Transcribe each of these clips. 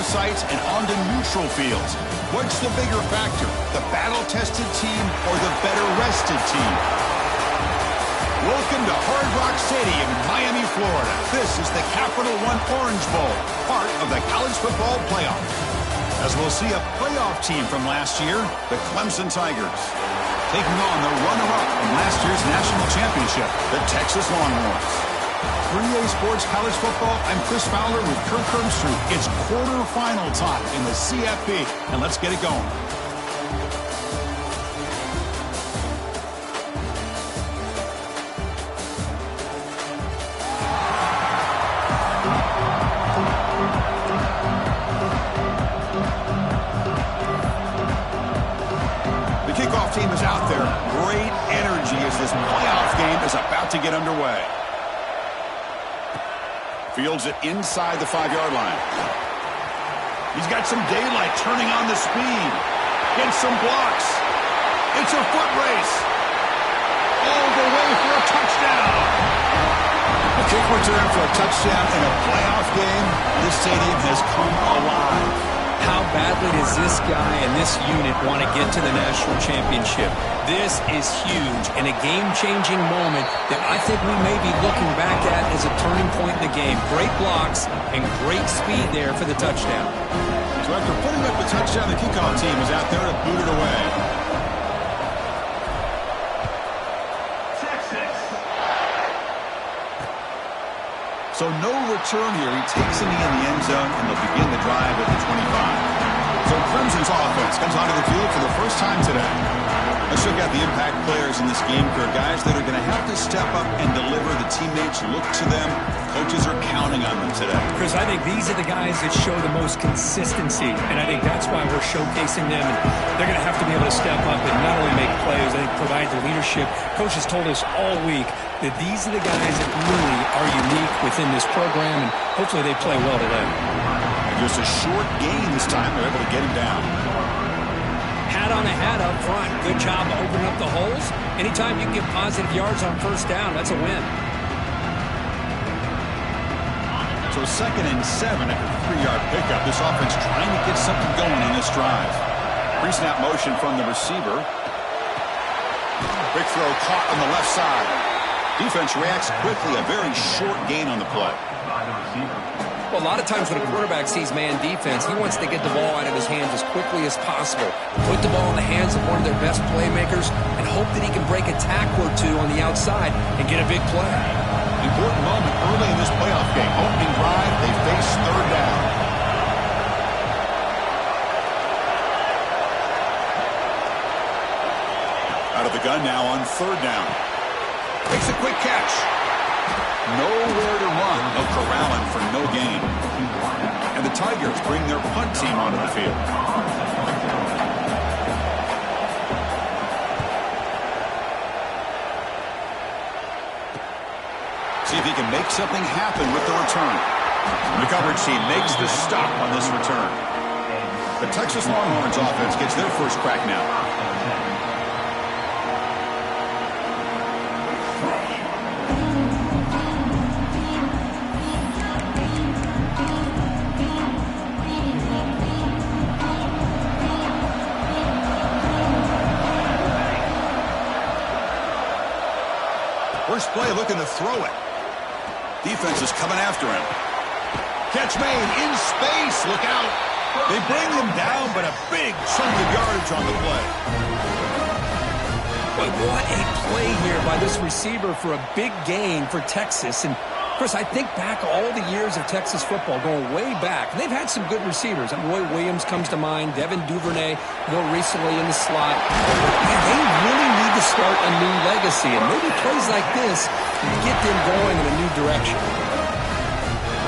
sites and onto neutral fields. What's the bigger factor, the battle-tested team or the better-rested team? Welcome to Hard Rock Stadium in Miami, Florida. This is the Capital One Orange Bowl, part of the college football playoff. As we'll see a playoff team from last year, the Clemson Tigers, taking on the runner-up from last year's national championship, the Texas Longhorns. 3A Sports College Football, I'm Chris Fowler with Kirk Herbstreit. It's quarterfinal time in the CFP, and let's get it going. The kickoff team is out there. Great energy as this playoff game is about to get underway. Fields it inside the 5-yard line. He's got some daylight turning on the speed. Gets some blocks. It's a foot race. All the way for a touchdown. A kick return for a touchdown in a playoff game. This stadium has come alive. How badly does this guy and this unit want to get to the national championship? This is huge and a game-changing moment that I think we may be looking back at as a turning point in the game. Great blocks and great speed there for the touchdown. So after putting up the touchdown, the kickoff team is out there to boot it away. So no return here. He takes a knee in the end zone, and they'll begin the drive at the 25. So Clemson's offense comes onto the field for the first time today. Let's check out the impact players in this game, Kirk. Guys that are going to have to step up and deliver. The teammates look to them. Coaches are counting on them today. Chris, I think these are the guys that show the most consistency, and I think that's why we're showcasing them. And they're going to have to be able to step up and not only make plays, I think provide the leadership. Coach has told us all week that these are the guys that really are unique within this program, and hopefully they play well today. And just a short gain this time. They're able to get him down. Hat on a hat up front. Good job of opening up the holes. Anytime you can get positive yards on first down, that's a win. So 2nd and 7 after the 3-yard pickup. This offense trying to get something going in this drive. Pre-snap motion from the receiver. Quick throw caught on the left side. Defense reacts quickly. A very short gain on the play. Well, a lot of times when a quarterback sees man defense, he wants to get the ball out of his hands as quickly as possible. Put the ball in the hands of one of their best playmakers and hope that he can break a tackle or two on the outside and get a big play. Important moment early in this playoff game. Opening drive, they face third down. Out of the gun now on third down. Makes a quick catch. Nowhere to run. No corralling for no gain. And the Tigers bring their punt team onto the field. See if he can make something happen with the return. The coverage team makes the stop on this return. The Texas Longhorns offense gets their first crack now. First play looking to throw it. Defense is coming after him. Catch made in space. Look out. They bring him down, but a big chunk of yardage on the play. But what a play here by this receiver for a big gain for Texas. And Chris, I think back all the years of Texas football, going way back. They've had some good receivers. Roy Williams comes to mind, Devin Duvernay more recently in the slot. And they really need to start a new legacy. And maybe plays like this get them going in a new direction.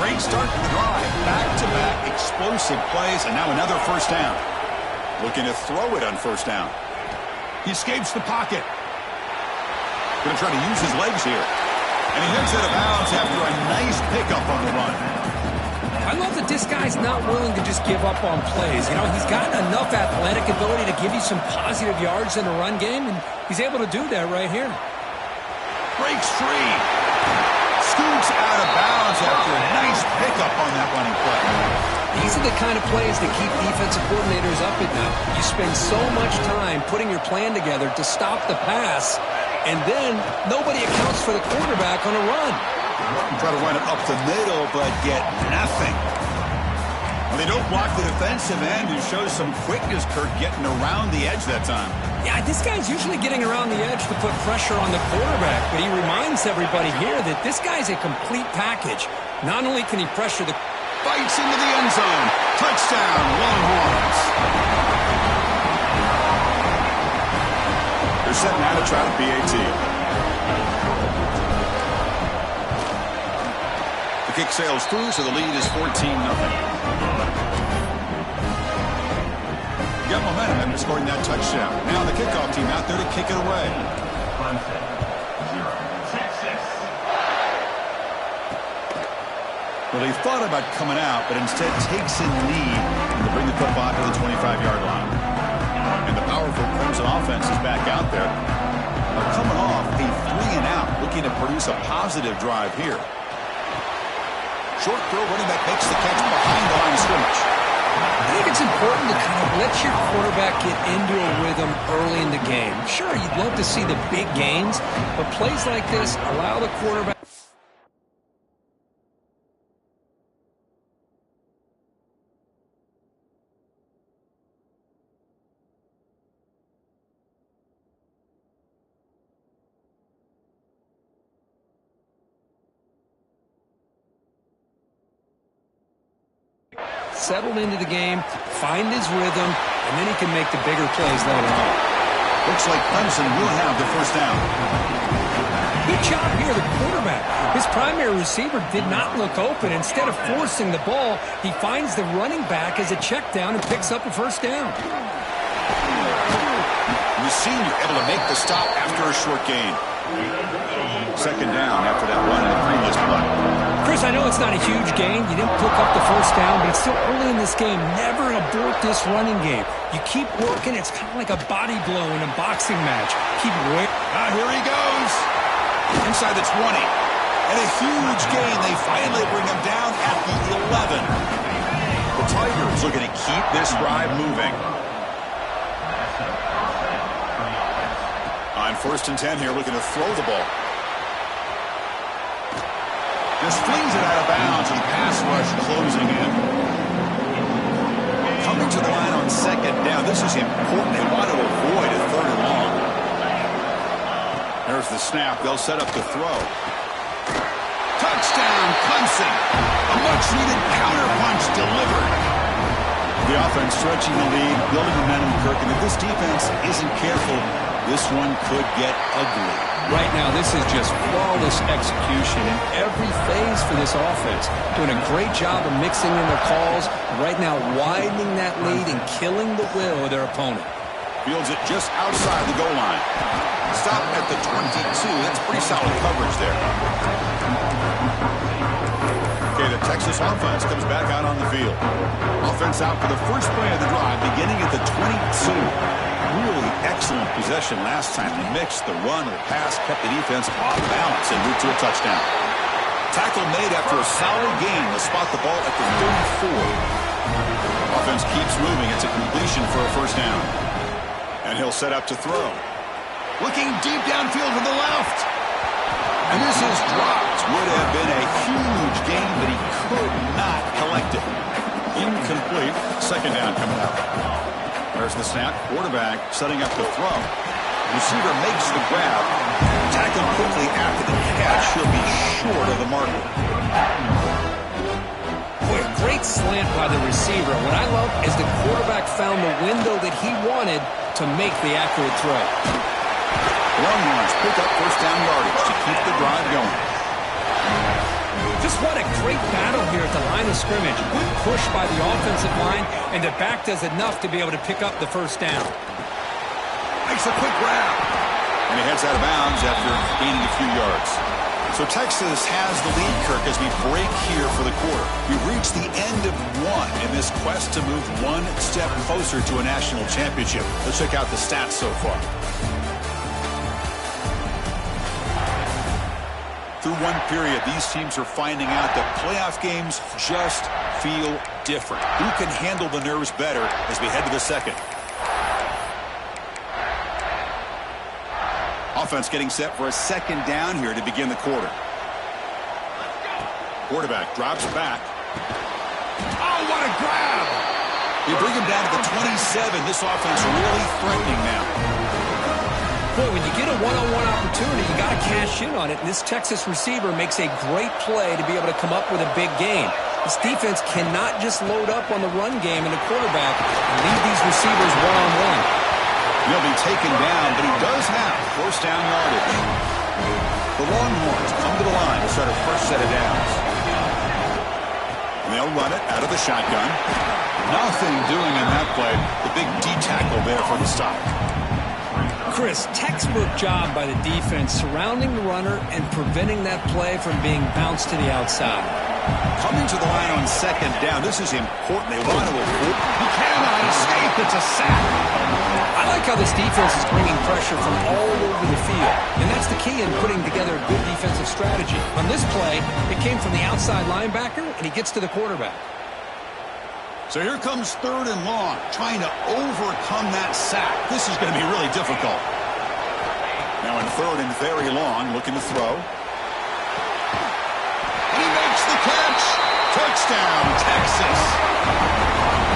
Great start to the drive. Back-to-back explosive plays, and now another first down. Looking to throw it on first down. He escapes the pocket. Going to try to use his legs here. And he heads out of bounds after a nice pickup on the run. I love that this guy's not willing to just give up on plays. You know, he's got enough athletic ability to give you some positive yards in the run game, and he's able to do that right here. Breaks free. Scoots out of bounds after a nice pickup on that running play. He These are the kind of plays that keep defensive coordinators up at night. You spend so much time putting your plan together to stop the pass, and then nobody accounts for the quarterback on a run. Try to run it up the middle, but get nothing. Well, they don't block the defensive end, who shows some quickness, Kirk, getting around the edge that time. Yeah, this guy's usually getting around the edge to put pressure on the quarterback, but he reminds everybody here that this guy's a complete package. Not only can he pressure the... Bites into the end zone. Touchdown, Longhorns. They're setting out to try the PAT. The kick sails through, so the lead is 14-0. Got momentum after scoring that touchdown. Now the kickoff team out there to kick it away. Well, he thought about coming out, but instead takes in lead to bring the football to the 25-yard line. And the powerful Clemson offense is back out there. They're coming off a 3-and-out, looking to produce a positive drive here. Short throw, running back makes the catch behind the line of scrimmage. I think it's important to kind of let your quarterback get into a rhythm early in the game. Sure, you'd love to see the big gains, but plays like this allow the quarterback... settled into the game, find his rhythm, and then he can make the bigger plays later on. Looks like Clemson will have the first down. Good job here, the quarterback. His primary receiver did not look open. Instead of forcing the ball, he finds the running back as a check down and picks up a first down. The senior able to make the stop after a short gain. Second down after that run in the previous play. Chris, I know it's not a huge gain. You didn't pick up the first down, but it's still early in this game. Never abort this running game. You keep working. It's kind of like a body blow in a boxing match. Keep working. Here he goes. Inside the 20. And a huge gain. They finally bring him down at the 11. The Tigers looking to keep this drive moving. On 1st and 10 here, looking to throw the ball. Just flings it out of bounds, and pass rush closing in. Coming to the line on 2nd down. This is important. They want to avoid a 3rd and long. There's the snap. They'll set up the throw. Touchdown, Clemson. A much-needed counterpunch delivered. The offense stretching the lead, building momentum, Kirk. And if this defense isn't careful, this one could get ugly. Right now, this is just flawless execution in every phase for this offense. Doing a great job of mixing in their calls. Right now, widening that lead and killing the will of their opponent. Fields it just outside the goal line. Stop at the 22. That's pretty solid coverage there. Okay, the Texas offense comes back out on the field. Offense out for the first play of the drive, beginning at the 22. Really excellent possession last time. The mix, the run, the pass kept the defense off balance and moved to a touchdown. Tackle made after a solid gain. They'll spot the ball at the 34. Offense keeps moving. It's a completion for a first down. And he'll set up to throw. Looking deep downfield to the left. And this is dropped. Would have been a huge gain, but he could not collect it. Incomplete. Second down coming up. There's the snap. Quarterback setting up the throw. Receiver makes the grab. Tackled quickly after the catch. He'll be short of the marker. Boy, a great slant by the receiver. What I love is the quarterback found the window that he wanted to make the accurate throw. Longhorns pick up first down yardage to keep the drive going. Just what a great battle here at the line of scrimmage. Good push by the offensive line, and the back does enough to be able to pick up the first down. Makes a quick grab. And he heads out of bounds after gaining a few yards. So Texas has the lead, Kirk, as we break here for the quarter. We've reached the end of one in this quest to move one step closer to a national championship. Let's check out the stats so far. Through one period, these teams are finding out that playoff games just feel different? Who can handle the nerves better as we head to the second? Offense getting set for a second down here to begin the quarter. Quarterback drops back. Oh, what a grab! You bring him down to the 27. This offense really threatening now. Boy, when you get a one-on-one opportunity, you got to cash in on it. And this Texas receiver makes a great play to be able to come up with a big gain. This defense cannot just load up on the run game and the quarterback and leave these receivers one-on-one. He'll be taken down, but he does have first down yardage. The Longhorns come to the line to start a first set of downs. And they'll run it out of the shotgun. Nothing doing in that play. The big D-tackle there for the stop. Chris, textbook job by the defense surrounding the runner and preventing that play from being bounced to the outside. Coming to the line on second down. This is important. They want to avoid. He cannot escape. It's a sack. I like how this defense is bringing pressure from all over the field. And that's the key in putting together a good defensive strategy. On this play, it came from the outside linebacker, and he gets to the quarterback. So here comes third and long, trying to overcome that sack. This is going to be really difficult. Now in third and very long, looking to throw. And he makes the catch. Touchdown, Texas.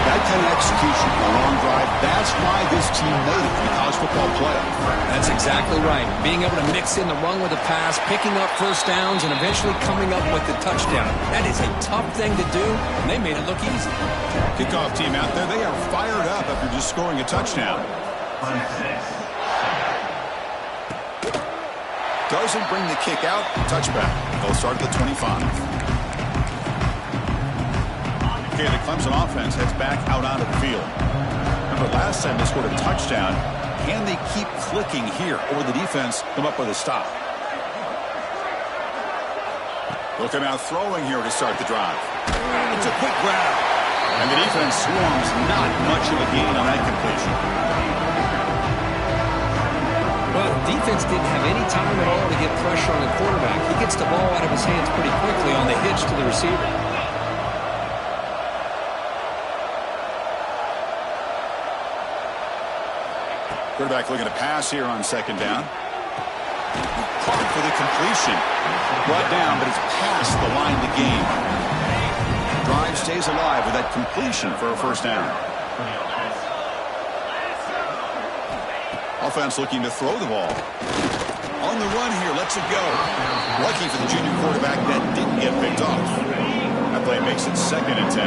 That kind of execution, a long drive, that's why this team made it in the college football playoff. That's exactly right. Being able to mix in the run with the pass, picking up first downs, and eventually coming up with the touchdown. That is a tough thing to do, and they made it look easy. Kickoff team out there, they are fired up after just scoring a touchdown. Doesn't bring the kick out, touchback. They'll start at the 25. Okay, the Clemson offense heads back out onto the field. Remember, last time they scored a touchdown. Can they keep clicking here, or the defense come up with a stop? Looking out throwing here to start the drive. It's a quick grab. And the defense swarms not much of a gain on that completion. Well, the defense didn't have any time at all to get pressure on the quarterback. He gets the ball out of his hands pretty quickly on the hitch to the receiver. Quarterback looking to pass here on second down. Caught for the completion. Brought down, but it's past the line to gain. Drive stays alive with that completion for a first down. Offense looking to throw the ball. On the run here, lets it go. Lucky for the junior quarterback, that didn't get picked off. That play makes it 2nd and 10.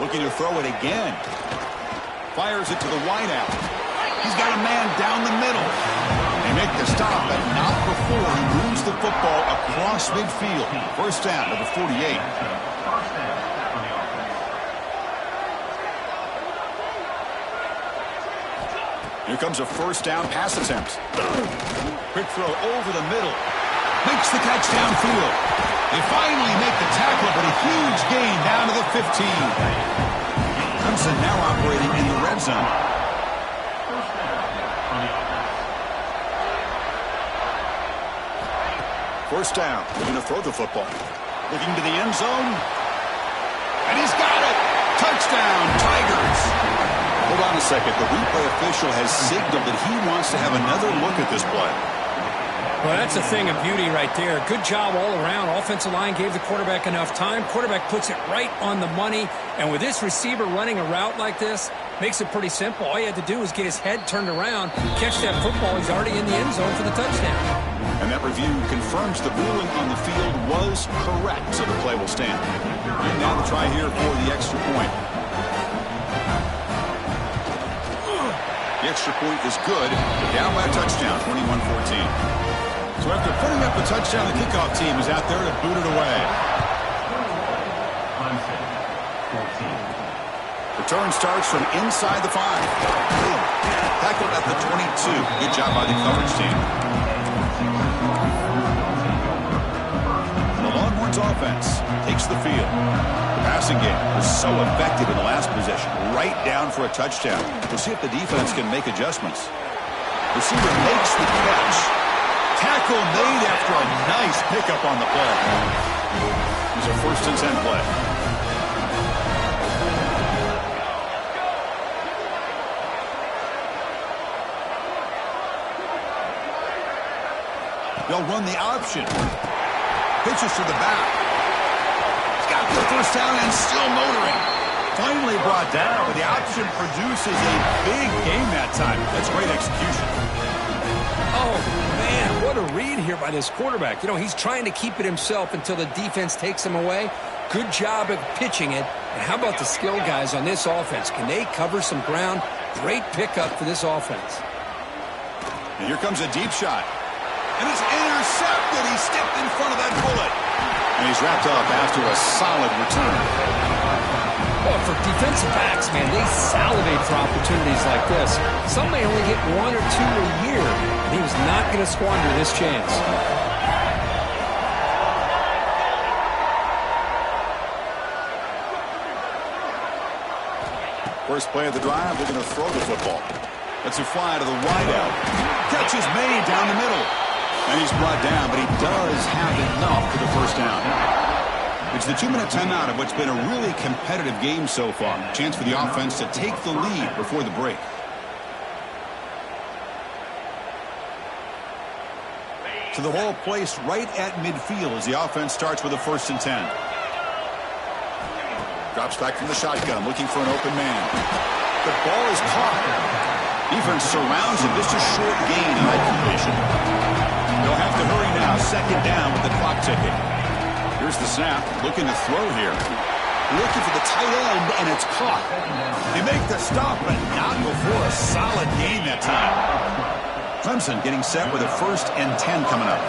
Looking to throw it again. Fires it to the wideout. He's got a man down the middle. They make the stop, but not before he moves the football across midfield. First down to the 48. Here comes a first down pass attempt. Quick throw over the middle. Makes the catch downfield. They finally make the tackle, but a huge gain down to the 15. Clemson now operating in the red zone. First down. Looking to throw the football. Looking to the end zone. And he's got it. Touchdown, Tigers. Hold on a second. The replay official has signaled that he wants to have another look at this play. Well, that's a thing of beauty right there. Good job all around. Offensive line gave the quarterback enough time. Quarterback puts it right on the money. And with this receiver running a route like this, makes it pretty simple. All you had to do was get his head turned around, catch that football. He's already in the end zone for the touchdown. And that review confirms the ruling on the field was correct, so the play will stand. And now the try here for the extra point. The extra point is good. Down by a touchdown, 21-14. So after putting up a touchdown, the kickoff team is out there to boot it away. Return starts from inside the 5. Tackled at the 22. Good job by the coverage team. The Longhorns offense takes the field. The passing game was so effective in the last possession. Right down for a touchdown. We'll see if the defense can make adjustments. Receiver makes makes the catch. Tackle made after a nice pickup on the play. It's a 1st and 10 play. They'll run the option. Pitches to the back. He's got the 1st down and still motoring. Finally brought down, but the option produces a big game that time. That's great execution. Oh, man, what a read here by this quarterback. You know, he's trying to keep it himself until the defense takes him away. Good job of pitching it. And how about the skill guys on this offense? Can they cover some ground? Great pickup for this offense. And here comes a deep shot. And it's intercepted. He stepped in front of that bullet. And he's wrapped up after a solid return. Well, for defensive backs, man, they salivate for opportunities like this. Some may only get 1 or 2 a year. And he was not going to squander this chance. First play of the drive, they're going to throw the football. Let's it fly to the wideout. Catch is made down the middle. And he's brought down, but he does have enough for the 1st down. It's the 2-minute timeout of what's been a really competitive game so far. Chance for the offense to take the lead before the break. So the ball placed right at midfield as the offense starts with a 1st and 10. Drops back from the shotgun, looking for an open man. The ball is caught. Defense surrounds him. Just a short gain on that completion. They'll have to hurry now. 2nd down with the clock ticking. Here's the snap. Looking to throw here. Looking for the tight end, and it's caught. They make the stop, but not before a solid gain that time. Clemson getting set with a 1st and 10 coming up.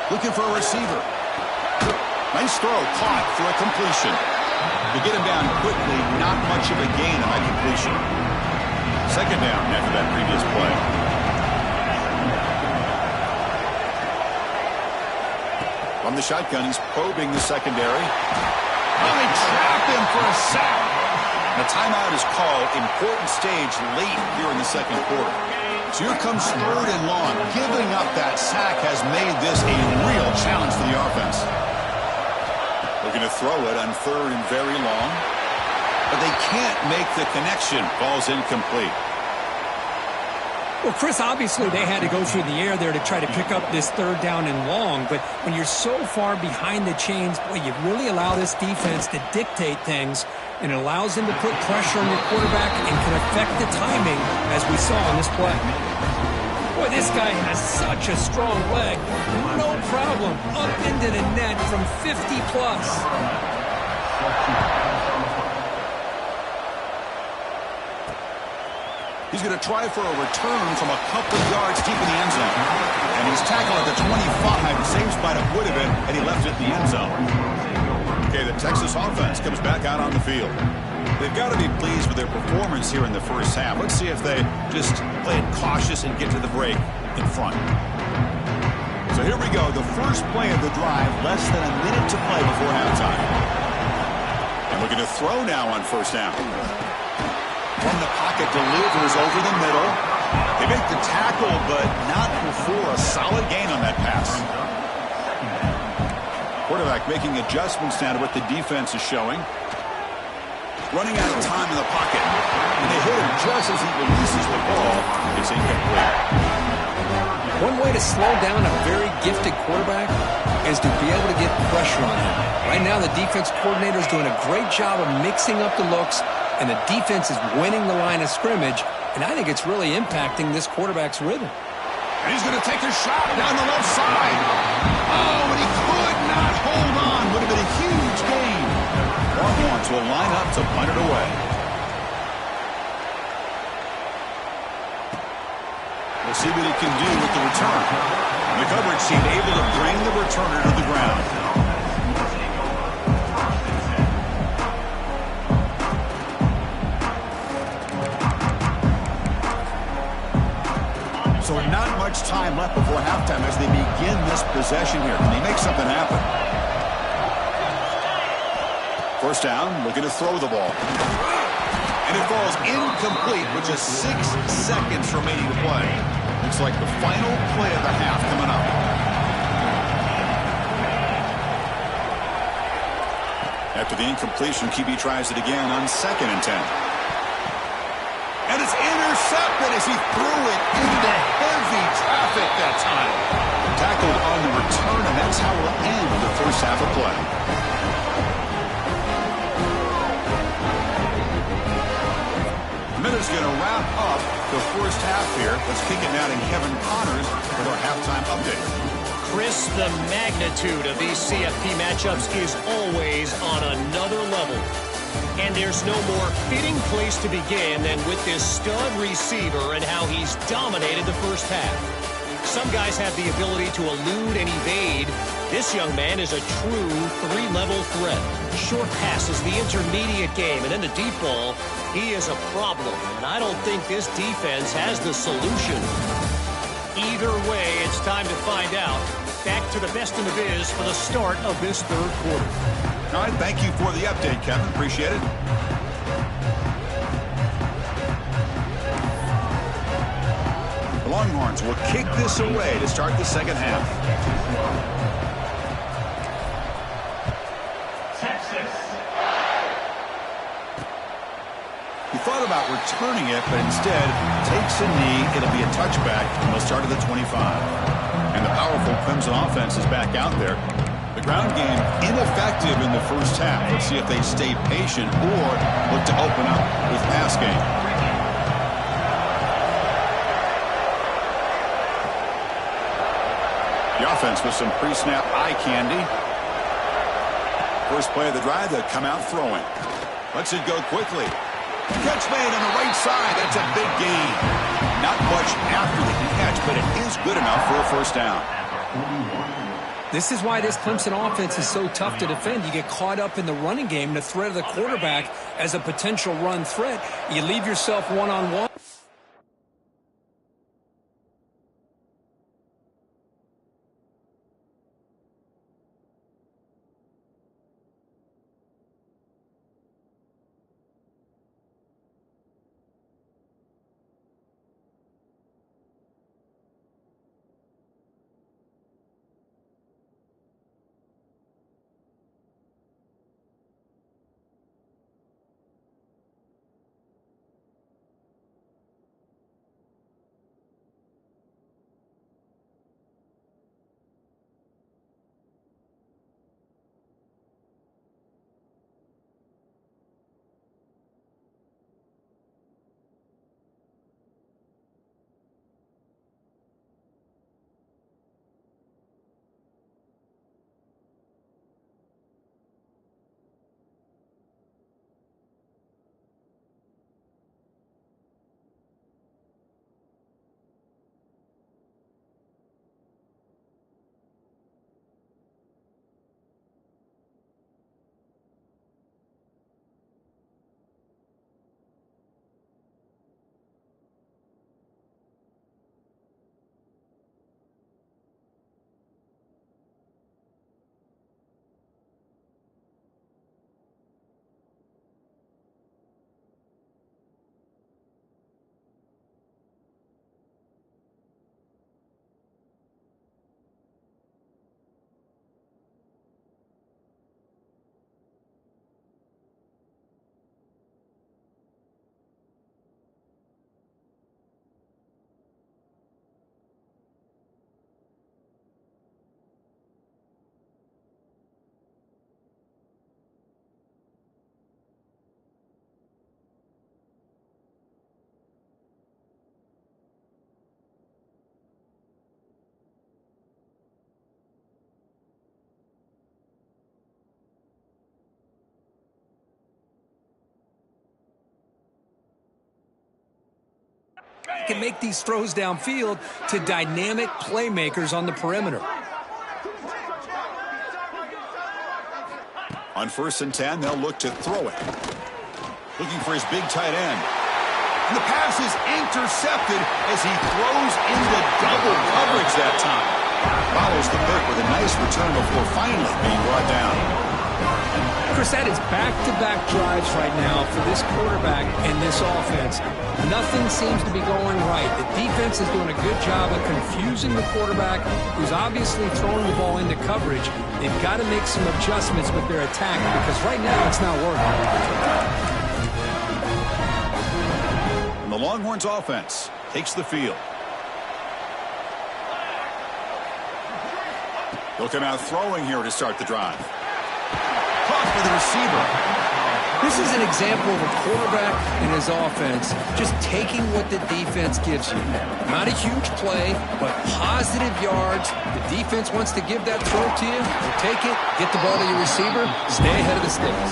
Looking for a receiver. Nice throw, caught for a completion. To get him down quickly, not much of a gain on that completion. 2nd down after that previous play. From the shotgun, he's probing the secondary. Oh, they trap him for a sack. The timeout is called. Important stage late here in the 2nd quarter. So here comes 3rd and long. Giving up that sack has made this a real challenge for the offense. Looking to throw it on 3rd and very long. But they can't make the connection. Ball's incomplete. Well, Chris, obviously they had to go through the air there to try to pick up this 3rd down and long. But when you're so far behind the chains, boy, you really allow this defense to dictate things. And it allows them to put pressure on your quarterback and can affect the timing, as we saw on this play. Boy, this guy has such a strong leg. No problem. Up into the net from 50 plus. He's going to try for a return from a couple yards deep in the end zone. And he's tackled at the 25. Same spot it would have been, and he left it in the end zone. Okay, the Texas offense comes back out on the field. They've got to be pleased with their performance here in the 1st half. Let's see if they just play it cautious and get to the break in front. So here we go. The first play of the drive, less than a minute to play before halftime. And we're going to throw now on 1st down. From the pocket, delivers over the middle. They make the tackle, but not before a solid gain on that pass. Quarterback making adjustments now to what the defense is showing. Running out of time in the pocket. And they hit him just as he releases the ball. It's incomplete. One way to slow down a very gifted quarterback is to be able to get pressure on him. Right now, the defense coordinator is doing a great job of mixing up the looks, and the defense is winning the line of scrimmage, and I think it's really impacting this quarterback's rhythm. And he's going to take a shot down the left side. Oh, and he could not hold on. Would have been a huge gain. Longhorns will line up to punt it away. We'll see what he can do with the return. The coverage team able to bring the returner to the ground. So not much time left before halftime as they begin this possession here. Can they make something happen? First down, looking to throw the ball. And it falls incomplete with just 6 seconds remaining to play. Looks like the final play of the half coming up. After the incompletion, QB tries it again on 2nd and 10. And it's intercepted as he threw it into heavy traffic that time. Tackled on the return, and that's how we'll end the first half of play. Minute's going to wrap up the first half here. Let's kick it now to Kevin Connors with our halftime update. Chris, the magnitude of these CFP matchups is always on another level. And there's no more fitting place to begin than with this stud receiver and how he's dominated the first half. Some guys have the ability to elude and evade. This young man is a true 3-level threat. Short pass is the intermediate game, and then the deep ball, he is a problem. And I don't think this defense has the solution. Either way, it's time to find out. Back to the best in the biz for the start of this third quarter. All right, thank you for the update, Kevin. Appreciate it. The Longhorns will kick this away to start the second half. He thought about returning it, but instead takes a knee. It'll be a touchback, and they'll start at the 25. And the powerful Clemson offense is back out there. The ground game ineffective in the first half. Let's see if they stay patient or look to open up with pass game. The offense with some pre-snap eye candy. First play of the drive, they'll come out throwing. Lets it go quickly. Catch made on the right side. That's a big gain. Not much after the catch, but it is good enough for a first down. This is why this Clemson offense is so tough to defend. You get caught up in the running game, the threat of the quarterback as a potential run threat. You leave yourself one-on-one. Can make these throws downfield to dynamic playmakers on the perimeter. On 1st and 10, they'll look to throw it. Looking for his big tight end. And the pass is intercepted as he throws into double coverage that time. Follows the pick with a nice return before finally being brought down. Chris, that is back-to-back drives right now for this quarterback and this offense. Nothing seems to be going right. The defense is doing a good job of confusing the quarterback, who's obviously throwing the ball into coverage. They've got to make some adjustments with their attack because right now it's not working. And the Longhorns offense takes the field. They'll come out throwing here to start the drive. Caught for the receiver. This is an example of a quarterback and his offense just taking what the defense gives you. Not a huge play, but positive yards. The defense wants to give that throw to you. You take it, get the ball to your receiver, stay ahead of the sticks.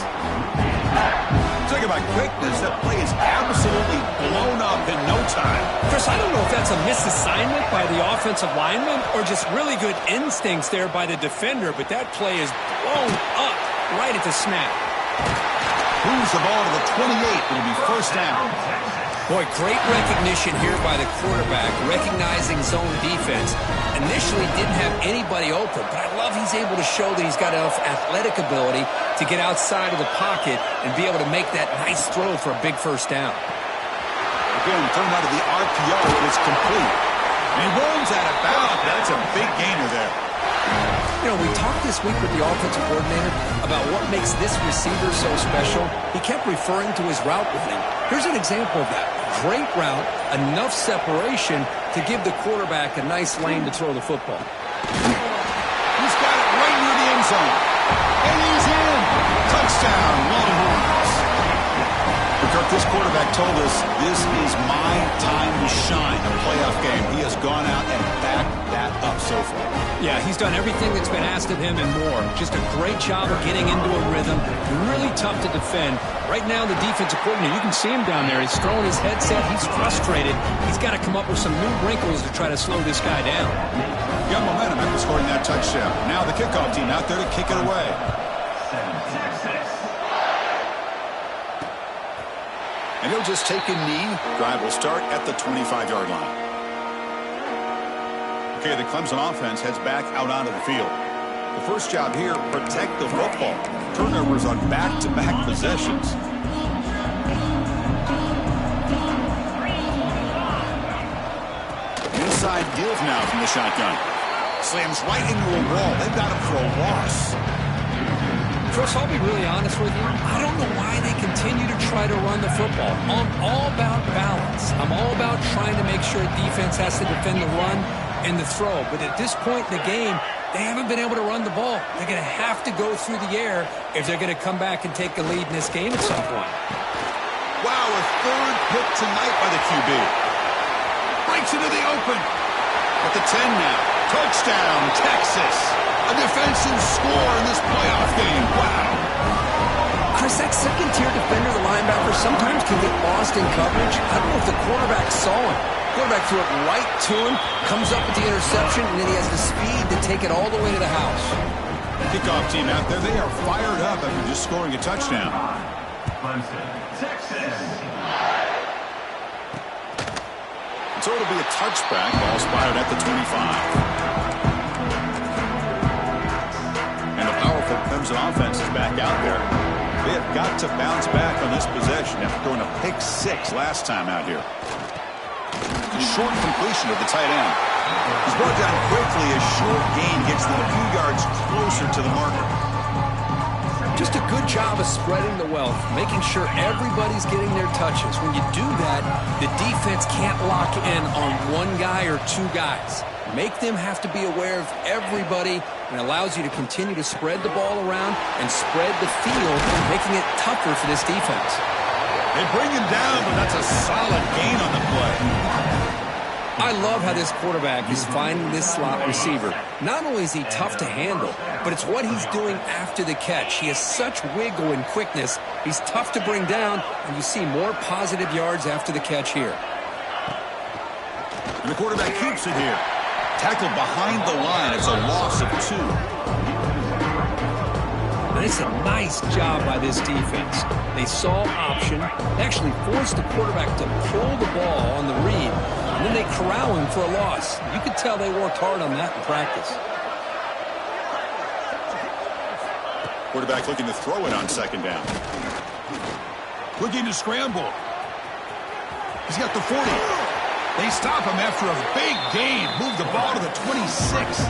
Talk about quickness. That play is absolutely blown up in no time. Chris, I don't know if that's a misassignment by the offensive lineman or just really good instincts there by the defender, but that play is blown up right at the snap. Moves the ball to the 28. It'll be first down. Boy, great recognition here by the quarterback, recognizing zone defense. Initially didn't have anybody open, but I love he's able to show that he's got enough athletic ability to get outside of the pocket and be able to make that nice throw for a big first down. Again, turned out of the RPO, it's complete. And he rolls out of bounds. That's a big gainer there. You know, we talked this week with the offensive coordinator about what makes this receiver so special. He kept referring to his route running. Here's an example of that. Great route, enough separation to give the quarterback a nice lane to throw the football. He's got it right near the end zone. And he's in. Touchdown, Longhorns. Kirk, this quarterback told us this is my time to shine, a playoff game. He has gone out and backed that up so far. Yeah, he's done everything that's been asked of him and more. Just a great job of getting into a rhythm. Really tough to defend. Right now, the defensive coordinator, you can see him down there. He's throwing his headset. He's frustrated. He's got to come up with some new wrinkles to try to slow this guy down. Got momentum after scoring that touchdown. Now the kickoff team out there to kick it away. And he'll just take a knee. Drive will start at the 25-yard line. Okay, the Clemson offense heads back out onto the field. The first job here, protect the football. Turnovers on back-to-back possessions. Inside deals now from the shotgun. Slams right into a wall. They've got him for a loss. Chris, I'll be really honest with you. I don't know why they continue to try to run the football. I'm all about balance. I'm all about trying to make sure defense has to defend the run and the throw. But at this point in the game, they haven't been able to run the ball. They're going to have to go through the air if they're going to come back and take a lead in this game at some point. Wow, a third pick tonight by the QB. Breaks into the open. At the 10 now. Touchdown, Texas. A defensive score in this playoff game. Wow. Chris, that second-tier defender, the linebacker, sometimes can get lost in coverage. I don't know if the quarterback saw him. Quarterback threw it right to him, comes up with the interception, and then he has the speed to take it all the way to the house. Kickoff team out there, they are fired up after just scoring a touchdown. So it'll be a touchback. Ball spotted at the 25. And the powerful Clemson offense is back out there. They have got to bounce back on this possession after throwing a pick 6 last time out here. A short completion of the tight end. He's brought down quickly. A short gain gets them a few yards closer to the marker. Just a good job of spreading the wealth, making sure everybody's getting their touches. When you do that, the defense can't lock in on one guy or two guys. Make them have to be aware of everybody, and allows you to continue to spread the ball around and spread the field, making it tougher for this defense. They bring him down, but that's a solid gain on the play. I love how this quarterback is finding this slot receiver. Not only is he tough to handle, but it's what he's doing after the catch. He has such wiggle and quickness. He's tough to bring down, and you see more positive yards after the catch here. And the quarterback keeps it here. Tackled behind the line. It's a loss of 2. And it's a nice job by this defense. They saw option. They actually forced the quarterback to pull the ball on the read, and then they corral him for a loss. You could tell they worked hard on that in practice. Quarterback looking to throw it on second down. Looking to scramble. He's got the 40. They stop him after a big gain. Move the ball to the 26.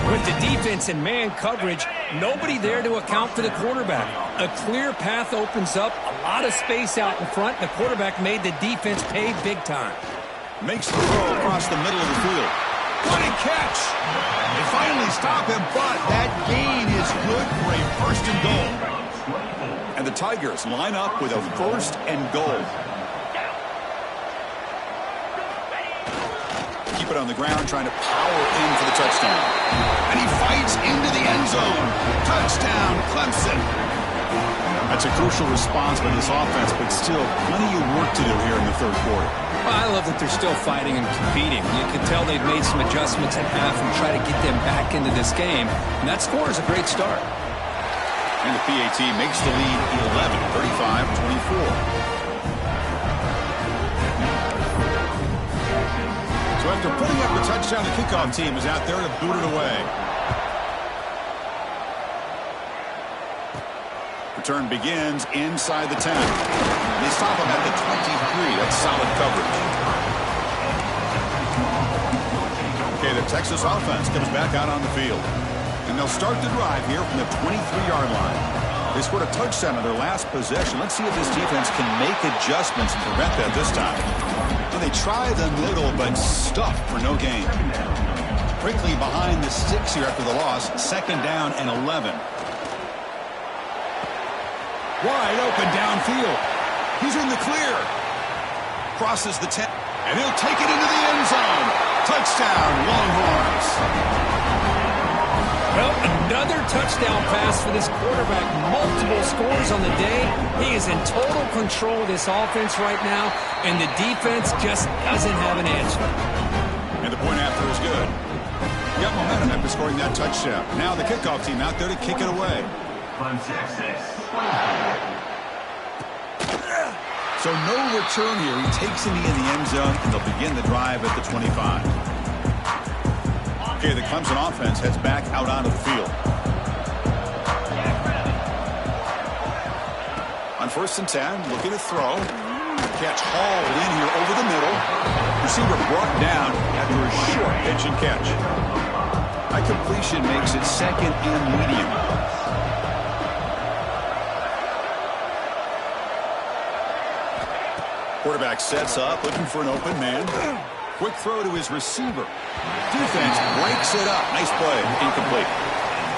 With the defense and man coverage, nobody there to account for the quarterback. A clear path opens up, a lot of space out in front. The quarterback made the defense pay big time. Makes the throw across the middle of the field. What a catch! They finally stop him, but that gain is good for a first and goal. And the Tigers line up with a first and goal. Keep it on the ground, trying to power in for the touchdown. And he fights into the end zone. Touchdown, Clemson. That's a crucial response by this offense, but still plenty of work to do here in the third quarter. Well, I love that they're still fighting and competing. You can tell they've made some adjustments at half and try to get them back into this game. And that score is a great start. And the PAT makes the lead 11, 35-24. So after putting up the touchdown, the kickoff team is out there to boot it away. Return begins inside the 10. They stop him at the 23. That's solid coverage. Okay, the Texas offense comes back out on the field. And they'll start the drive here from the 23-yard line. They scored a touchdown on their last possession. Let's see if this defense can make adjustments and prevent that this time. So they try the middle, but stuffed for no gain. Quickly behind the 6 here after the loss. Second down and 11. Wide open downfield. He's in the clear. Crosses the 10. And he'll take it into the end zone. Touchdown, Longhorns. Well, another touchdown pass for this quarterback. Multiple scores on the day. He is in total control of this offense right now, and the defense just doesn't have an answer. And the point after is good. Got momentum after scoring that touchdown. Now the kickoff team out there to kick it away. So no return here. He takes it in the end zone, and they'll begin the drive at the 25. Okay, the Clemson offense heads back out onto the field. On 1st and 10, looking to throw. Catch hauled in here over the middle. Receiver brought down after a short pitch and catch. High completion makes it second and medium. Quarterback sets up, looking for an open man. Quick throw to his receiver. Defense breaks it up. Nice play. Incomplete.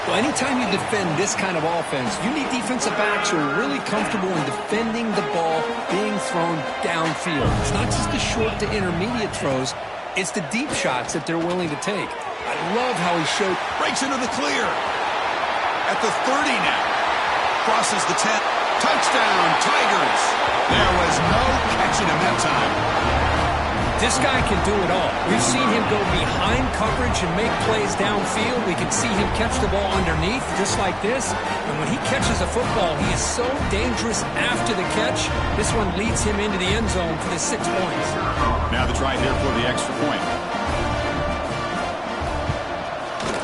Well, anytime you defend this kind of offense, you need defensive backs who are really comfortable in defending the ball being thrown downfield. It's not just the short to intermediate throws. It's the deep shots that they're willing to take. I love how he showed. Breaks into the clear. At the 30 now. Crosses the 10. Touchdown, Tigers. There was no catching him that time. This guy can do it all. We've seen him go behind coverage and make plays downfield. We can see him catch the ball underneath, just like this. And when he catches a football, he is so dangerous after the catch. This one leads him into the end zone for the 6 points. Now the try here for the extra point.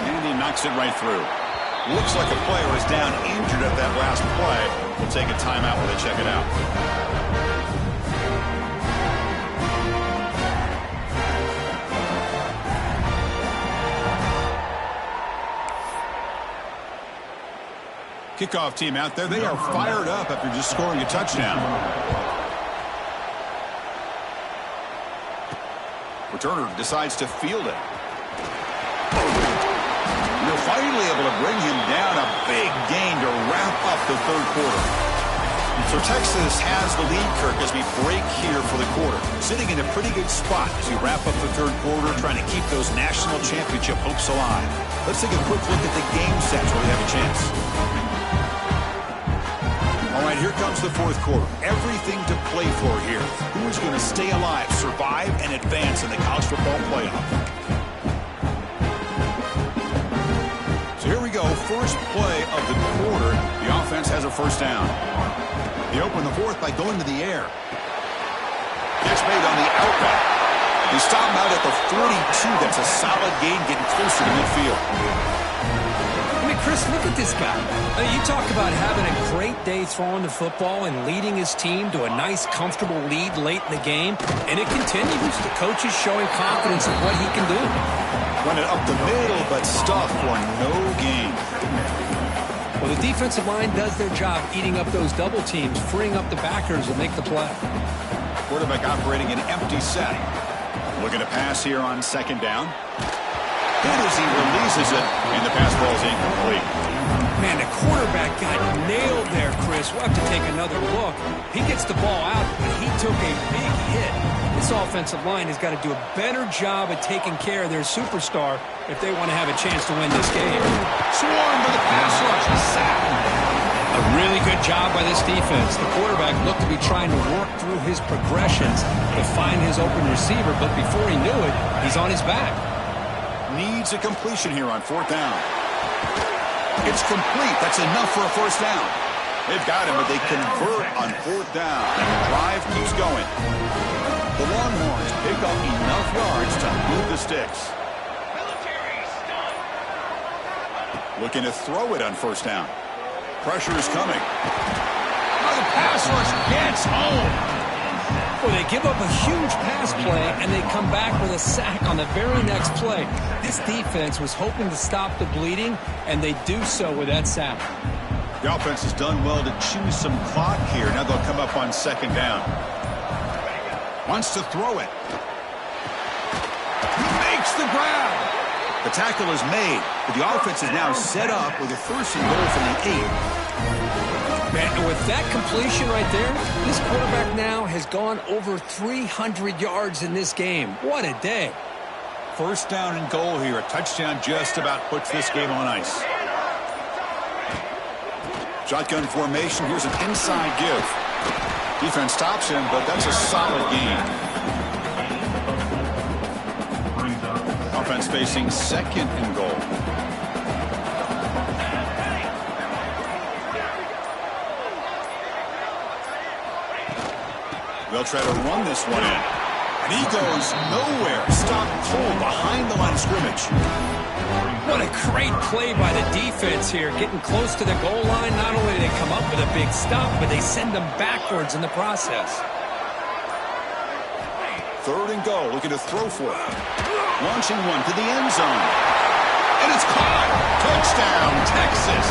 And he knocks it right through. Looks like a player is down injured at that last play. We'll take a timeout while they check it out. Kickoff team out there. They are fired up after just scoring a touchdown. Returner decides to field it. They're finally able to bring him down. A big gain to wrap up the third quarter. So Texas has the lead, Kirk, as we break here for the quarter. Sitting in a pretty good spot as we wrap up the third quarter, trying to keep those national championship hopes alive. Let's take a quick look at the game sets where we have a chance. All right, here comes the fourth quarter. Everything to play for here. Who is going to stay alive, survive, and advance in the college football playoff? So here we go. First play of the quarter. The offense has a first down. They open the fourth by going to the air. Catch made on the outlet. They stop him out at the 42. That's a solid gain, getting closer to midfield. Let me Chris, look at this guy. You talk about having a great day throwing the football and leading his team to a nice, comfortable lead late in the game, and it continues. The coach is showing confidence in what he can do. Run it up the middle, but stuffed for no gain. Well, the defensive line does their job eating up those double teams, freeing up the backers to make the play. Quarterback operating an empty set. Looking to pass here on second down. Good as he releases it, and the pass ball is incomplete. Man, the quarterback got nailed there, Chris. We'll have to take another look. He gets the ball out, but he took a big hit. This offensive line has got to do a better job at taking care of their superstar if they want to have a chance to win this game. Swarmed by the pass rush. Sack. A really good job by this defense. The quarterback looked to be trying to work through his progressions to find his open receiver, but before he knew it, he's on his back. Needs a completion here on fourth down. It's complete. That's enough for a first down. They've got him, but they convert on fourth down. And the drive keeps going. The Longhorns pick up enough yards to move the sticks. Looking to throw it on first down. Pressure is coming. Oh, the pass rush gets home. Well, they give up a huge pass play, and they come back with a sack on the very next play. This defense was hoping to stop the bleeding, and they do so with that sack. The offense has done well to choose some clock here. Now they'll come up on second down. Wants to throw it. He makes the grab. The tackle is made, but the offense is now set up with a first and goal from the 8. Man, with that completion right there, this quarterback now has gone over 300 yards in this game. What a day. First down and goal here. A touchdown just about puts this game on ice. Shotgun formation. Here's an inside give. Defense stops him, but that's a solid gain. Offense facing second and goal. They'll try to run this one in. And he goes nowhere. Stopped cold behind the line of scrimmage. What a great play by the defense here. Getting close to the goal line, not only do they come up with a big stop, but they send them backwards in the process. Third and goal, looking to throw for it. Launching one to the end zone. And it's caught. Touchdown, Texas.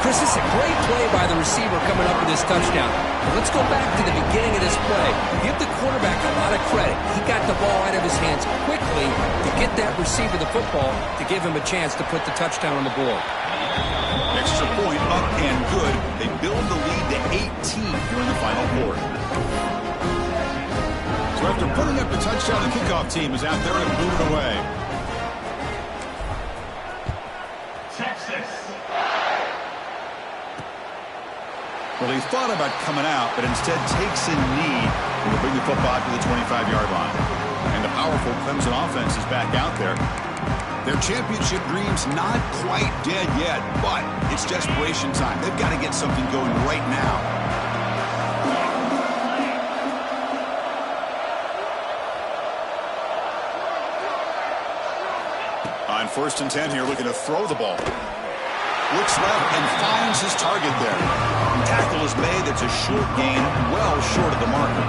Chris, this is a great play by the receiver coming up with this touchdown. But let's go back to the beginning of this play. Give the quarterback a lot of credit. He got the ball out of his hands quickly to get that receiver the football to give him a chance to put the touchdown on the board. Extra point up and good. They build the lead to 18 during the final quarter. So after putting up the touchdown, the kickoff team is out there and moving away. Texas. Well, he thought about coming out, but instead takes a knee and will bring the football to the 25-yard line. And the powerful Clemson offense is back out there. Their championship dreams not quite dead yet, but it's desperation time. They've got to get something going right now. On first and 10 here, looking to throw the ball. Looks left and finds his target there. The tackle is made. It's a short gain, well short of the marker.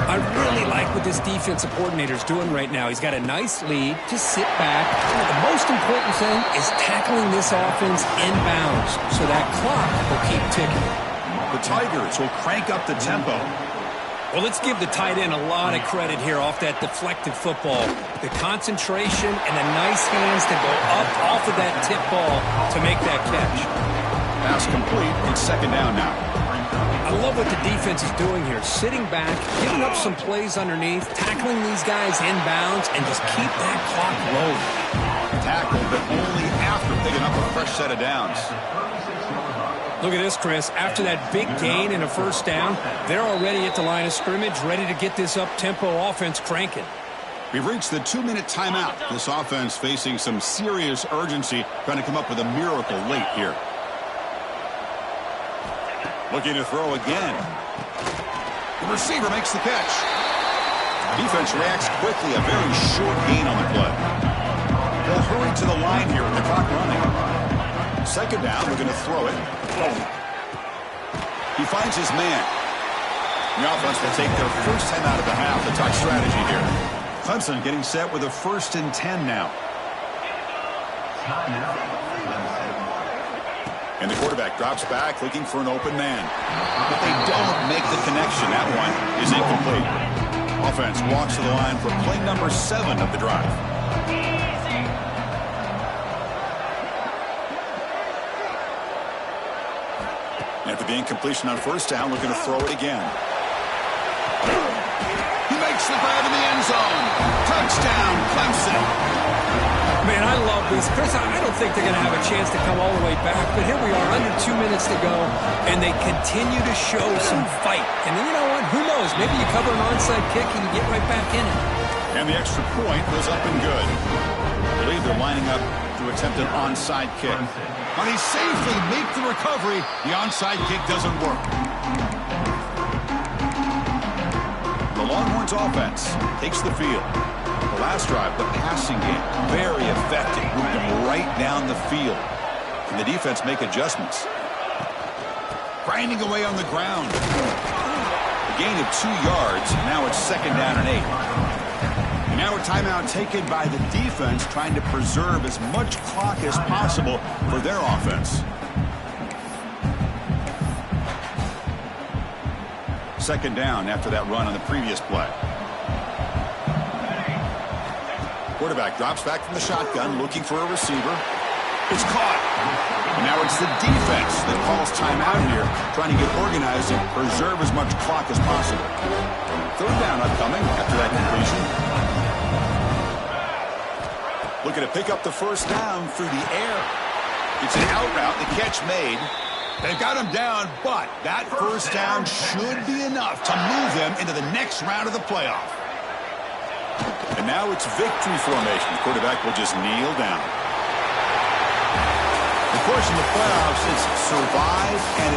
I really like what this defensive coordinator is doing right now. He's got a nice lead. Just sit back. The most important thing is tackling this offense inbounds so that clock will keep ticking. The Tigers will crank up the tempo. Well, let's give the tight end a lot of credit here off that deflected football. The concentration and the nice hands to go up off of that tip ball to make that catch. Pass complete. It's second down now. I love what the defense is doing here. Sitting back, giving up some plays underneath, tackling these guys inbounds, and just keep that clock rolling. Tackled, but only after picking up a fresh set of downs. Look at this, Chris. After that big gain and a first down, they're already at the line of scrimmage, ready to get this up-tempo offense cranking. We've reached the 2-minute timeout. This offense facing some serious urgency, trying to come up with a miracle late here. Looking to throw again. The receiver makes the catch. Defense reacts quickly. A very short gain on the play. They'll hurry to the line here with the clock running. Second down, they're going to throw it. He finds his man. The offense will take their first 10 out of the half. The touch strategy here. Clemson getting set with a 1st and 10 now. And the quarterback drops back looking for an open man. But they don't make the connection. That one is incomplete. Offense walks to the line for play number 7 of the drive. After the incompletion on 1st down, looking to throw it again. He makes the grab in the end zone. Touchdown, Clemson. Man, I love this. Chris, I don't think they're going to have a chance to come all the way back, but here we are, under 2 minutes to go, and they continue to show some fight. And then you know what? Who knows? Maybe you cover an onside kick and you get right back in it. And the extra point goes up and good. I believe they're lining up to attempt an onside kick. When he safely makes the recovery, the onside kick doesn't work. The Longhorns offense takes the field. The last drive, the passing game, very effective. Moved them right down the field. Can the defense make adjustments? Grinding away on the ground. A gain of 2 yards. Now it's 2nd down and 8. And now a timeout taken by the defense, trying to preserve as much clock as possible for their offense. 2nd down after that run on the previous play. Quarterback drops back from the shotgun, looking for a receiver. It's caught. And now it's the defense that calls timeout here, trying to get organized and preserve as much clock as possible. 3rd down upcoming after that completion. Looking to pick up the 1st down through the air. It's an out route, the catch made. They've got him down, but that 1st down should be enough to move them into the next round of the playoff. And now it's victory formation. The quarterback will just kneel down. Of course, in the playoffs, it's survive and